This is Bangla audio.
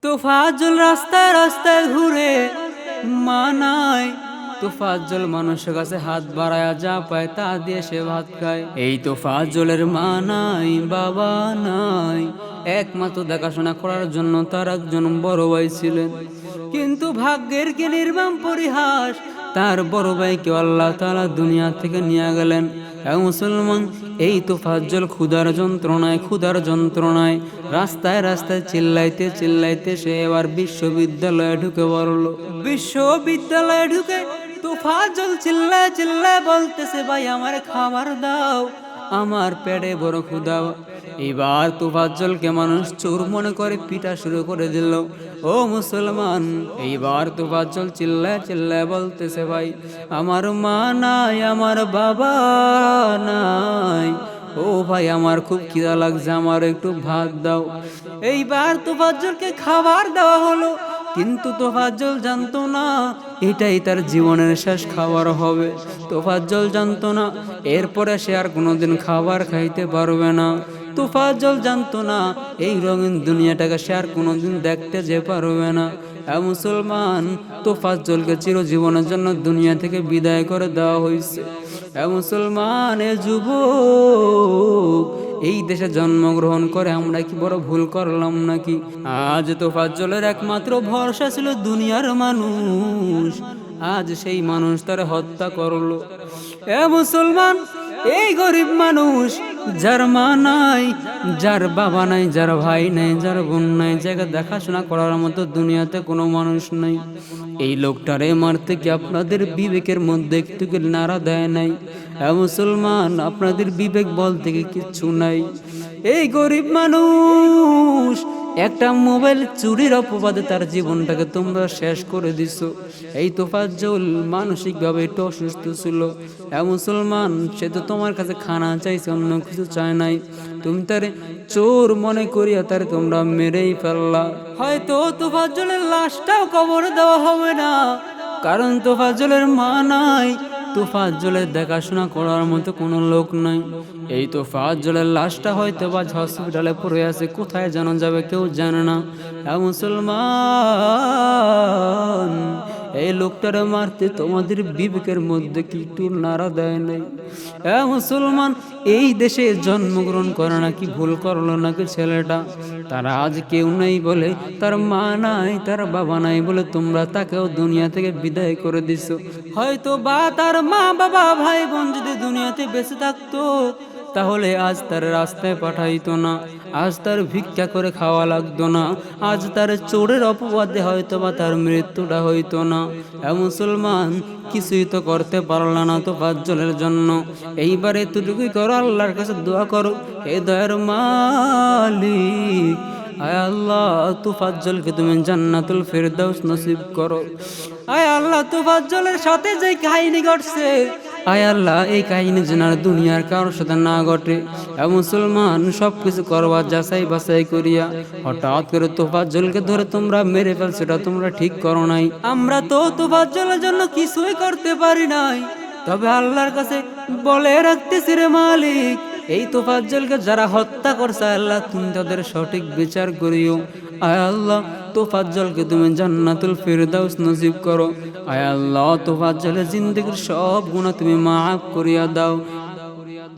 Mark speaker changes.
Speaker 1: তোফাজ্জল রাস্তায় রাস্তায় ঘুরে মানায়। তোফাজ্জল মানুষের কাছে হাত বাড়ায়া যা পায় তা দিয়ে সে ভাত খায়। এই তোফাজ্জলের মা নাই, বাবা নাই, একমাত্র দেখাশোনা করার জন্য তার একজন বড় ভাই ছিলেন। কিন্তু ভাগ্যের কি নির্মম পরিহাস, তার বড় ভাইকে আল্লাহ তাআলা দুনিয়া থেকে নিয়ে গেলেন। মুসলমান, এই তোফাজ্জল ক্ষুধার যন্ত্রণায় রাস্তায় রাস্তায় চিল্লাইতে চিল্লাইতে সে এবার বিশ্ববিদ্যালয়ে ঢুকে পড়ল। বিশ্ববিদ্যালয়ে ঢুকে তোফাজ্জল চিল্লায় চিল্লায় বলতেছে, ভাই আমার খাবার দাও, আমার পেটে বড় ক্ষুধা। এবার তোফাজ্জলকে মানুষ চোর মনে করে পিটা শুরু করে দিল। ও মুসলমান, এইবার তোফাজ্জল চিল্লায় চিল্লায় বলতেছে, ভাই আমার মা নাই, আমার বাবা নাই, ও ভাই আমার খুব খিদা লাগছে, আমার একটু ভাত দাও। এইবার তোফাজ্জলকে খাবার দেওয়া হলো, কিন্তু তোফাজ্জল জানতো না এটাই তার জীবনের শেষ খাবার হবে। তোফাজ্জল জানতো না এরপরে সে আর কোনোদিন খাবার খাইতে পারবে না। তোফাজ্জল জানতো না এই রঙিন দুনিয়াটাকে সে আর কোনোদিন দেখতে যে পারবে না। মুসলমান, তোফাজ্জলকে চিরজীবনের জন্য দুনিয়া থেকে বিদায় করে দেওয়া হয়েছে। মুসলমান, এ যুবক, এই দেশে জন্মগ্রহণ করে আমরা কি বড় ভুল করলাম নাকি? আজ তোফাজ্জলের একমাত্র ভরসা ছিল দুনিয়ার মানুষ, আজ সেই মানুষ তার হত্যা করলো। মুসলমান, এই গরিব মানুষ যার মা নাই, যার বাবা নাই, যার ভাই নাই, যার বোন নাই, যাকে দেখাশোনা করার মতো দুনিয়াতে কোনো মানুষ নাই, এই লোকটারে মারতে কি আপনাদের বিবেকের মধ্যে একটু নাড়া দেয় নাই? মুসলমান, আপনাদের বিবেক বলতে কি কিচ্ছু নাই? এই গরিব মানুষ একটা মোবাইল চুরির অপবাদে তার জীবনটাকে তোমরা শেষ করে দিছো। এই তোফাজ্জল মানসিকভাবে একটু অসুস্থ ছিল। মুসলমান, সে তো তোমার কাছে খানা চাইছে, অন্য কিছু চায় নাই। তুমি তার চোর মনে করিয়া তার তোমরা মেরেই ফেললা। হয়তো তোফাজ্জলের লাশটাও কবরে দেওয়া হবে না, কারণ তোফাজ্জলের মা নাই, তোফাজ্জলের দেখাশোনা করার মতো কোনো লোক নাই। এই তোফাজ্জলের লাশটা হয়তো বা হসপিটালে পড়ে আছে, কোথায় জানা যাবে কেউ জানে না। মুসলমান, এই লোকটারে মারতে তোমাদের বিবেকের মধ্যে কি একটু নাড়া দেয় নাই? মুসলমান, এই দেশে জন্মগ্রহণ করে নাকি ভুল করলো নাকি ছেলেটা? তারা আজ কেউ নেই বলে, তার মা নাই, তার বাবা নাই বলে তোমরা তাকেও দুনিয়া থেকে বিদায় করে দিছো। হয়তো বা তার মা বাবা ভাই বোন যদি দুনিয়াতে বেঁচে থাকতো, তাহলে আজ তার রাস্তায় পাঠাইতো না, আজ তার ভিক্ষা করে খাওয়া লাগতো না, আজ তার চোরের অপবাদে হয়তো বা তার মৃত্যুটা হইতো না। মুসলমান, কিছুই তো করতে পারলা না তোফাজ্জলের জন্য। এইবারে এতটুকুই করো, আল্লাহর কাছে দোয়া করো, হে দয়ার মালিক, আয় আল্লাহ তোফাজ্জলকে তুমি জান্নাতুল ফেরদাউস নসিব করো। আয় আল্লাহ, তোফাজ্জলের সাথে যে কাহিনী ঘটছে, আয় আল্লাহ এই কাহিনী যেন আর দুনিয়ার কারোর সাথে না ঘটে। মুসলমান, সবকিছু করবার যাচাই বাছাই করিয়া হঠাৎ করে তোফাজ্জলকে ধরে তোমরা মেরে ফেলছো, এটা তোমরা ঠিক করো নাই। আমরা তো তোফাজ্জলের জন্য কিছুই করতে পারি নাই, তবে আল্লাহর কাছে বলে রাখতেছি রে মালিক, এই তোফাজ্জলকে যারা হত্যা করছে আল্লাহ তুমি তাদের সঠিক বিচার করিও। আয় আল্লাহ, তোফাজ্জলকে তুমি জান্নাতুল ফিরদাউস নসিব করো। আয় আল্লাহ, তোফাজ্জলের জিন্দেগীর সব গুনাহ তুমি মাফ করিয়া দাও।